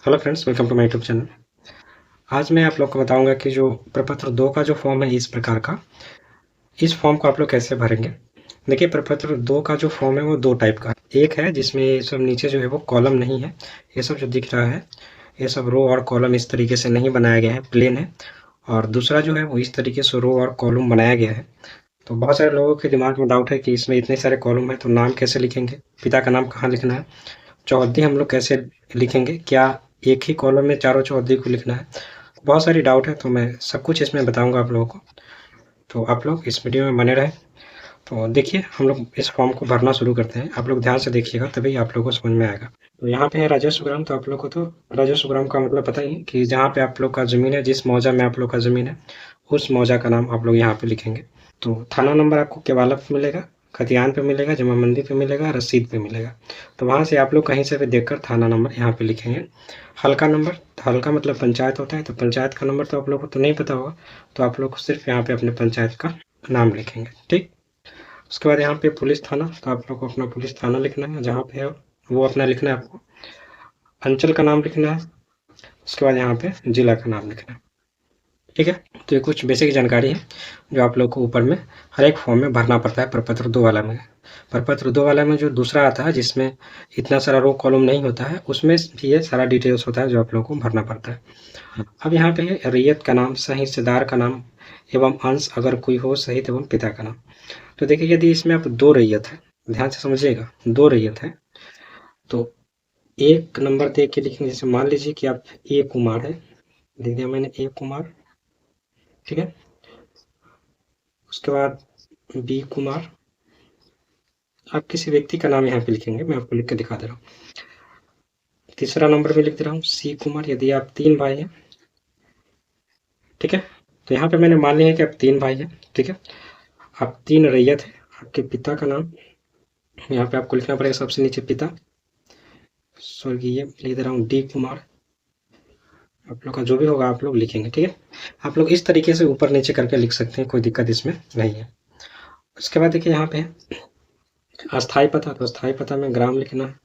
Hello friends, welcome to my YouTube channel. आज मैं आप लोग को बताऊंगा कि जो प्रपत्र 2 का जो फॉर्म है इस प्रकार का, इस फॉर्म को आप लोग कैसे भरेंगे। देखिए, प्रपत्र 2 का जो फॉर्म है वो 2 टाइप का है। एक है जिसमें ये सब नीचे जो है वो कॉलम नहीं है, ये सब जो दिख रहा है ये सब रो और कॉलम इस तरीके से नहीं बनाया गया है, प्लेन है। और दूसरा जो है वो इस तरीके से रो और कॉलम बनाया गया है। तो बहुत सारे लोगों के दिमाग में डाउट है कि इसमें इतने सारे कॉलम है तो नाम कैसे लिखेंगे, पिता का नाम कहाँ लिखना है, चौहद्दी हम लोग कैसे लिखेंगे, क्या एक ही कॉलम में चारों चौहद्दी को लिखना है। बहुत सारी डाउट है, तो मैं सब कुछ इसमें बताऊंगा आप लोगों को। तो आप लोग इस वीडियो में बने रहें। तो देखिए, हम लोग इस फॉर्म को भरना शुरू करते हैं। आप लोग ध्यान से देखिएगा, तभी आप लोगों को समझ में आएगा। तो यहाँ पे है राजस्व ग्राम। तो आप लोग को तो राजस्व ग्राम का मतलब पता ही है कि जहाँ पे आप लोग का ज़मीन है, जिस मौजा में आप लोग का ज़मीन है, उस मौजा का नाम आप लोग यहाँ पे लिखेंगे। तो थाना नंबर आपको केवाला पे मिलेगा, खतियान पे मिलेगा, जमाबंदी पे मिलेगा, रसीद पे मिलेगा। तो वहाँ से आप लोग कहीं से भी देखकर थाना नंबर यहाँ पे लिखेंगे। हल्का नंबर, हल्का मतलब पंचायत होता है, तो पंचायत का नंबर तो आप लोग को तो नहीं पता होगा, तो आप लोग को सिर्फ यहाँ पे अपने पंचायत का नाम लिखेंगे। ठीक। उसके बाद यहाँ पे पुलिस थाना, तो आप लोग को अपना पुलिस थाना लिखना है, जहाँ पे है वो अपना लिखना है आपको। अंचल का नाम लिखना है। उसके बाद यहाँ पे जिला का नाम लिखना है। ठीक है। तो ये कुछ बेसिक जानकारी है जो आप लोग को ऊपर में हर एक फॉर्म में भरना पड़ता है प्रपत्र 2 वाला में। प्रपत्र 2 वाला में जो दूसरा आता है, जिसमें इतना सारा रो कॉलम नहीं होता है, उसमें भी ये सारा डिटेल्स होता है जो आप लोग को भरना पड़ता है। अब यहाँ पे है रैयत का नाम, सह हिस्सेदार का नाम एवं अंश अगर कोई हो सहित एवं पिता का नाम। तो देखिए, यदि इसमें आप 2 रैयत है, ध्यान से समझिएगा, 2 रैयत है, तो एक नंबर दे के लिखेंगे। जैसे मान लीजिए कि आप ए कुमार है, लिख दिया मैंने ए कुमार। ठीक है। उसके बाद बी कुमार, आप किसी व्यक्ति का नाम यहाँ पे लिखेंगे, मैं आपको लिख के दिखा दे रहा हूँ। तीसरा नंबर में लिख दे रहा हूँ सी कुमार, यदि आप 3 भाई हैं। ठीक है। तो यहाँ पे मैंने मान लिया है कि आप 3 भाई हैं। ठीक है। आप 3 रैयत है, आपके पिता का नाम यहाँ पे आपको लिखना पड़ेगा। सबसे नीचे पिता, स्वर्गीय लिख दे रहा हूँ डी कुमार। आप लोग का जो भी होगा आप लोग लिखेंगे। ठीक है। आप लोग इस तरीके से ऊपर नीचे करके लिख सकते हैं, कोई दिक्कत इसमें नहीं है। उसके बाद देखिए, यहाँ पे अस्थाई पता, तो अस्थाई पता में ग्राम लिखना है।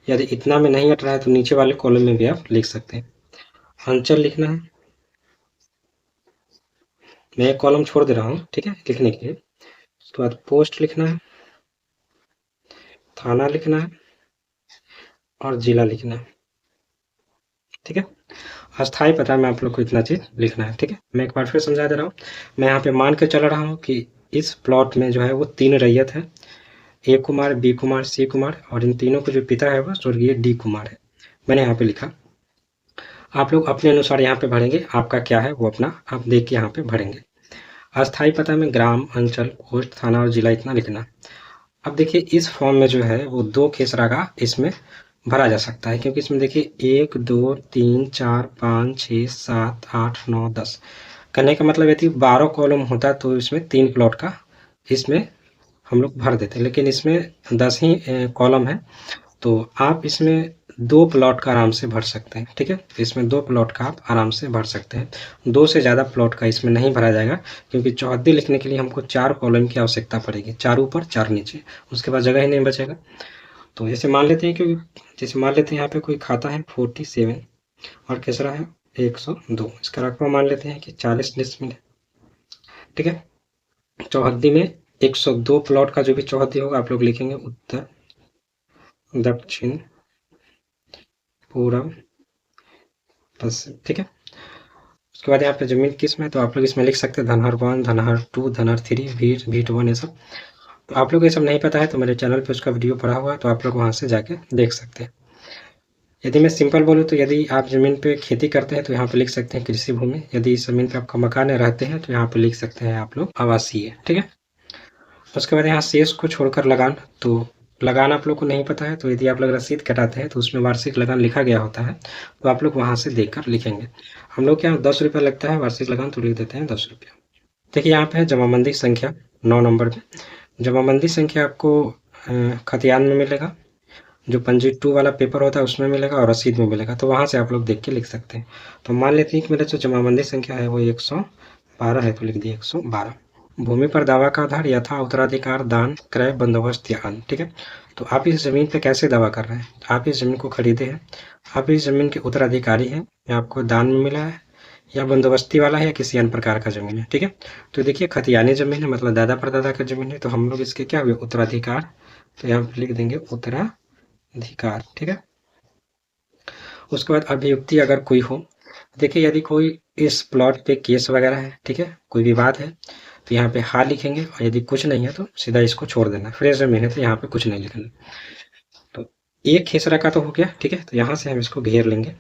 यदि इतना में नहीं हट रहा है तो नीचे वाले कॉलम में भी आप लिख सकते हैं। अंचल लिखना है, मैं एक कॉलम छोड़ दे रहा हूँ, ठीक है, लिखने के लिए। उसके बाद पोस्ट लिखना है, थाना लिखना है और जिला लिखना है। ठीक है। अस्थाई पता में आप लोग को इतना चीज़ लिखना है। ठीक है। मैं एक बार फिर समझा दे रहा हूँ। मैं यहाँ पे मान के चल रहा हूँ कि इस प्लॉट में जो है वो 3 रैयत है, ए कुमार, बी कुमार, सी कुमार, और इन तीनों को जो पिता है वो स्वर्गीय डी कुमार है। मैंने यहाँ पे लिखा। आप लोग अपने अनुसार यहाँ पे भरेंगे, आपका क्या है वो अपना आप देख के यहाँ पे भरेंगे। अस्थाई पता में ग्राम, अंचल, पोस्ट, थाना और जिला इतना लिखना। अब देखिए, इस फॉर्म में जो है वो 2 खेसरा का इसमें भरा जा सकता है, क्योंकि इसमें देखिए 1 2 3 4 5 6 7 8 9 10 करने का मतलब यदि 12 कॉलम होता तो इसमें 3 प्लॉट का इसमें हम लोग भर देते, लेकिन इसमें 10 ही कॉलम है, तो आप इसमें 2 प्लॉट का आराम से भर सकते हैं। ठीक है। तो इसमें 2 प्लॉट का आप आराम से भर सकते हैं। 2 से ज़्यादा प्लॉट का इसमें नहीं भरा जाएगा, क्योंकि चौहद्दी लिखने के लिए हमको 4 कॉलम की आवश्यकता पड़ेगी, 4 ऊपर 4 नीचे, उसके बाद जगह ही नहीं बचेगा। तो जैसे मान लेते हैं कि जैसे मान लेते हैं यहाँ पे कोई खाता है 47 और खेसरा है 102, इसका रकबा मान लेते हैं कि 40 डिसमिल है। ठीक है। चौहद्दी में 102 प्लॉट का जो भी चौहद्दी होगा आप लोग लिखेंगे उत्तर, दक्षिण, पूरब, पश्चिम। ठीक है। उसके बाद यहाँ पे जमीन किस में, तो आप लोग इसमें लिख सकते हैं धनहर 1, धनहर 2, धनहर 3, भीट 1, ये सब। तो आप लोग ये सब नहीं पता है तो मेरे चैनल पे उसका वीडियो पड़ा हुआ है, तो आप लोग वहाँ से जाके देख सकते हैं। यदि मैं सिंपल बोलूँ तो यदि आप ज़मीन पे खेती करते हैं तो यहाँ पे लिख सकते हैं कृषि भूमि। यदि इस ज़मीन पे आपका मकान है, रहते हैं, तो यहाँ पे लिख सकते हैं आप लोग आवासीय। ठीक है। उसके बाद यहाँ शेष को छोड़कर लगान, तो लगान आप लोग को नहीं पता है, तो यदि आप लोग रसीद कटाते हैं तो उसमें वार्षिक लगान लिखा गया होता है, तो आप लोग वहाँ से देखकर लिखेंगे। हम लोग के यहाँ 10 रुपये लगता है वार्षिक लगान, तो लिख देते हैं 10 रुपये। देखिए, यहाँ पे है जमाबंदी संख्या 9 नंबर में। जमाबंदी संख्या आपको खतियान में मिलेगा, जो पंजी 2 वाला पेपर होता है उसमें मिलेगा, और रसीद में मिलेगा, तो वहाँ से आप लोग देख के लिख सकते हैं। तो मान लेते हैं कि मेरा जो जमाबंदी संख्या है वो 112 है, तो लिख दिए 112। भूमि पर दावा का आधार यथा उत्तराधिकार, दान, क्रय, बंदोबस्त या अन्य। ठीक है। तो आप इस ज़मीन पे कैसे दावा कर रहे हैं? आप इस ज़मीन को खरीदे हैं, आप इस ज़मीन के उत्तराधिकारी हैं, या आपको दान में मिला है, या बंदोबस्ती वाला है, या किसी अन्य प्रकार का ज़मीन है। ठीक है, तो देखिए खतियानी ज़मीन है, मतलब दादा परदादा की ज़मीन है, तो हम लोग इसके क्या हुए, उत्तराधिकार। तो यहाँ पे लिख देंगे उत्तराधिकार। ठीक है, उसके बाद अभियुक्ति अगर कोई हो, देखिए यदि कोई इस प्लॉट पे केस वगैरह है, ठीक है, कोई विवाद है, तो यहाँ पे हाँ लिखेंगे, और यदि कुछ नहीं है तो सीधा इसको छोड़ देना। फ्रेश ज़मीन है तो यहाँ पे कुछ नहीं लिखना। तो एक खेसरा का तो हो गया। ठीक है, तो यहाँ से हम इसको घेर लेंगे,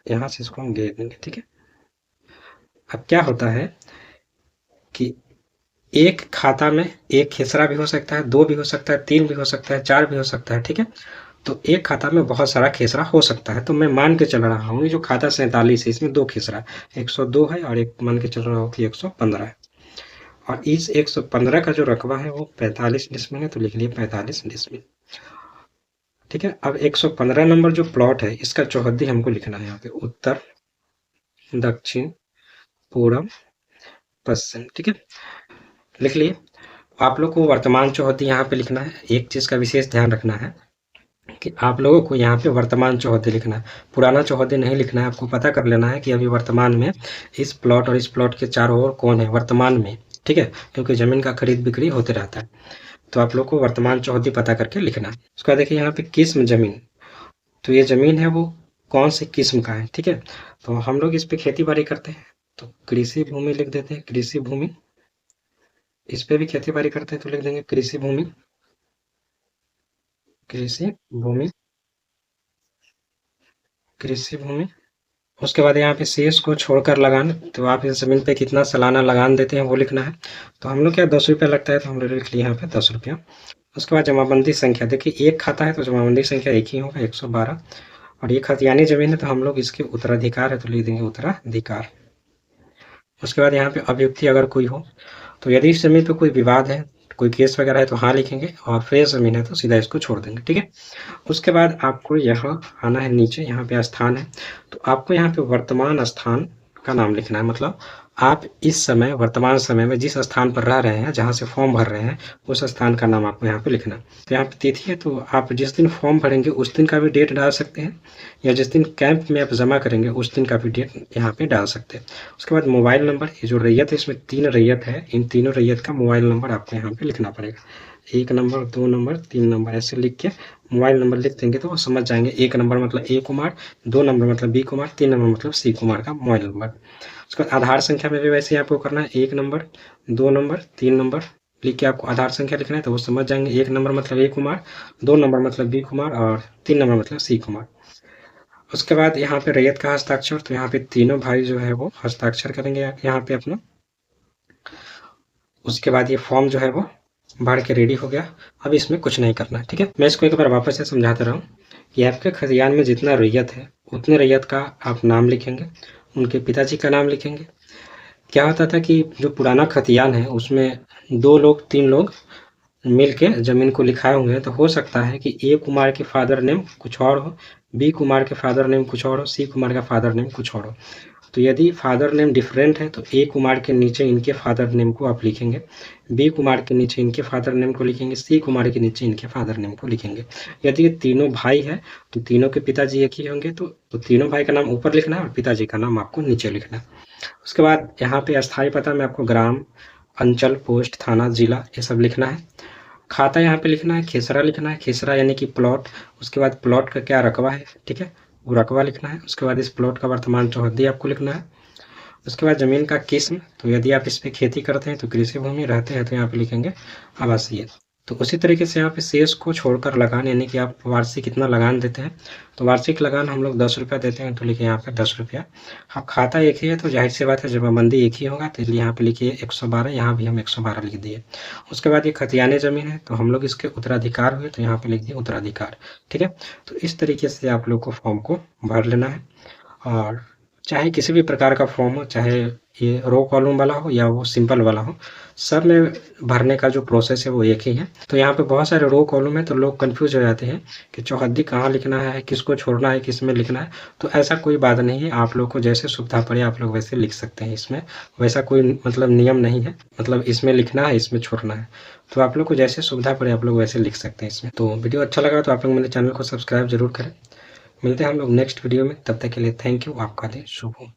यहाँ से इसको हम घेर लेंगे। ठीक है, अब क्या होता है कि एक खाता में एक खेसरा भी हो सकता है, 2 भी हो सकता है, 3 भी हो सकता है, 4 भी हो सकता है। ठीक है, तो एक खाता में बहुत सारा खेसरा हो सकता है। तो मैं मान के चल रहा हूँ, ये जो खाता 47 है इसमें 2 खेसरा, 102 है, और एक मान के चल रहा हूँ कि 115 है। और इस 115 का जो रकबा है वो 45 डिसमिल है, तो लिख लिए 45 डिसमिल। ठीक है, अब 115 नंबर जो प्लॉट है इसका चौहद्दी हमको लिखना है यहाँ पे, उत्तर, दक्षिण, पूरब, पश्चिम। ठीक है, लिख लिए। आप लोग को वर्तमान चौहद्दी यहाँ पे लिखना है। एक चीज़ का विशेष ध्यान रखना है कि आप लोगों को यहाँ पे वर्तमान चौहद्दी लिखना है, पुराना चौहद्दी नहीं लिखना है। आपको पता कर लेना है कि अभी वर्तमान में इस प्लॉट और इस प्लॉट के चारों ओर कौन है वर्तमान में। ठीक है, क्योंकि ज़मीन का खरीद बिक्री होते रहता है, तो आप लोग को वर्तमान चौहद्दी पता करके लिखना है। उसके बाद देखिए यहाँ पे किस्म ज़मीन, तो ये ज़मीन है वो कौन सी किस्म का है। ठीक है, तो हम लोग इस पे खेती बाड़ी करते हैं, तो कृषि भूमि लिख देते हैं, कृषि भूमि। इस पे भी खेती बाड़ी करते हैं तो लिख देंगे कृषि भूमि, कृषि भूमि, कृषि भूमि। उसके बाद यहाँ पे शेष को छोड़कर लगान, तो आप इस जमीन पे कितना सालाना लगान देते हैं वो लिखना है। तो हम लोग क्या 10 रुपया लगता है, तो हम लोग लिख लिए यहाँ पे 10 रुपया। उसके बाद जमाबंदी संख्या, देखिए एक खाता है तो जमाबंदी संख्या एक ही होगा, 112। और ये खतियानी जमीन है तो हम लोग इसके उत्तराधिकार है तो लिख देंगे उत्तराधिकार। उसके बाद यहाँ पे अभियुक्ति अगर कोई हो, तो यदि इस जमीन पे कोई विवाद है, कोई केस वगैरह है तो हाँ लिखेंगे, और फ्रेश जमीन है तो सीधा इसको छोड़ देंगे। ठीक है, उसके बाद आपको यहाँ आना है नीचे, यहाँ पे स्थान है, तो आपको यहाँ पे वर्तमान स्थान का नाम लिखना है। मतलब आप इस समय वर्तमान समय में जिस स्थान पर रह रहे हैं, जहाँ से फॉर्म भर रहे हैं, उस स्थान का नाम आपको यहाँ पे लिखना है। तो यहाँ पे तिथि है, तो आप जिस दिन फॉर्म भरेंगे उस दिन का भी डेट डाल सकते हैं, या जिस दिन कैंप में आप जमा करेंगे उस दिन का भी डेट यहाँ पे डाल सकते हैं। उसके बाद मोबाइल नंबर, ये जो रैयत है इसमें 3 रैयत है, इन तीनों रैयत का मोबाइल नंबर आपको यहाँ पे लिखना पड़ेगा। 1 नंबर, 2 नंबर, 3 नंबर, ऐसे लिख के मोबाइल नंबर लिख देंगे तो वो समझ जाएंगे। 1 नंबर मतलब ए कुमार, 2 नंबर मतलब बी कुमार, 3 नंबर मतलब सी कुमार का मोबाइल नंबर। उसके बाद आधार संख्या में भी वैसे ही आपको करना है, 1 नंबर, 2 नंबर, 3 नंबर लिख के आपको आधार संख्या लिखना है, तो वो समझ जाएंगे। 1 नंबर मतलब ए कुमार, 2 नंबर मतलब बी कुमार, और 3 नंबर मतलब सी कुमार। उसके बाद यहाँ पे रैयत का हस्ताक्षर, तो यहाँ पे तीनों भाई जो है वो हस्ताक्षर करेंगे यहाँ पे अपना। उसके बाद ये फॉर्म जो है वो भर के रेडी हो गया। अब इसमें कुछ नहीं करना है। ठीक है, मैं इसको एक बार वापस से समझाता रहा हूँ कि आपके खतियान में जितना रैयत है उतने रैयत का आप नाम लिखेंगे, उनके पिताजी का नाम लिखेंगे। क्या होता था कि जो पुराना खतियान है उसमें 2 लोग 3 लोग मिल के ज़मीन को लिखाए हुए हैं, तो हो सकता है कि ए कुमार के फादर नेम कुछ और हो, बी कुमार के फादर नेम कुछ और हो, सी कुमार का फादर नेम कुछ और हो। तो यदि फादर नेम डिफरेंट है तो ए कुमार के नीचे इनके फादर नेम को आप लिखेंगे, बी कुमार के नीचे इनके फादर नेम को लिखेंगे, सी कुमार के नीचे इनके फादर नेम को लिखेंगे। यदि ये तीनों भाई है तो तीनों के पिताजी एक ही होंगे, तो तीनों भाई का नाम ऊपर लिखना है और पिताजी का नाम आपको नीचे लिखना है। उसके बाद यहाँ पे अस्थायी पता में आपको ग्राम, अंचल, पोस्ट, थाना, जिला ये सब लिखना है। खाता यहाँ पे लिखना है, खेसरा लिखना है, खेसरा यानी कि प्लॉट। उसके बाद प्लॉट का क्या रकबा है, ठीक है, वो रकबा लिखना है। उसके बाद इस प्लॉट का वर्तमान चौहद्दी आपको लिखना है। उसके बाद ज़मीन का किस्म, तो यदि आप इस पे खेती करते हैं तो कृषि भूमि, रहते हैं तो यहाँ पे लिखेंगे आवासीय। तो उसी तरीके से यहाँ पे शेष को छोड़कर लगान, यानी कि आप वार्षिक कितना लगान देते हैं, तो वार्षिक लगान हम लोग 10 रुपया देते हैं, तो लिखिए यहाँ पे 10 रुपया। अब खाता एक ही है तो जाहिर सी बात है जमाबंदी एक ही होगा, तो इसलिए यहाँ पे लिखिए 112, यहाँ भी हम 112 लिख दिए। उसके बाद ये खतियानी ज़मीन है तो हम लोग इसके उत्तराधिकार हुए, तो यहाँ पे लिख दिए उत्तराधिकार। ठीक है, तो इस तरीके से आप लोग को फॉर्म को भर लेना है। और चाहे किसी भी प्रकार का फॉर्म हो, चाहे ये रो कॉलम वाला हो या वो सिंपल वाला हो, सब में भरने का जो प्रोसेस है वो एक ही है। तो यहाँ पे बहुत सारे रो कॉलम है तो लोग कंफ्यूज हो जाते हैं कि चौहद्दी कहाँ लिखना है, किसको छोड़ना है, किस में लिखना है। तो ऐसा कोई बात नहीं है, आप लोग को जैसे सुविधा पड़े आप लोग वैसे लिख सकते हैं। इसमें वैसा कोई मतलब नियम नहीं है, मतलब इसमें लिखना है, इसमें छोड़ना है। तो आप लोग को जैसे सुविधा पड़े आप लोग वैसे लिख सकते हैं इसमें। तो वीडियो अच्छा लगा तो आप लोग मेरे चैनल को सब्सक्राइब जरूर करें। मिलते हैं हम लोग नेक्स्ट वीडियो में, तब तक के लिए थैंक यू। आपका दिन शुभ हो।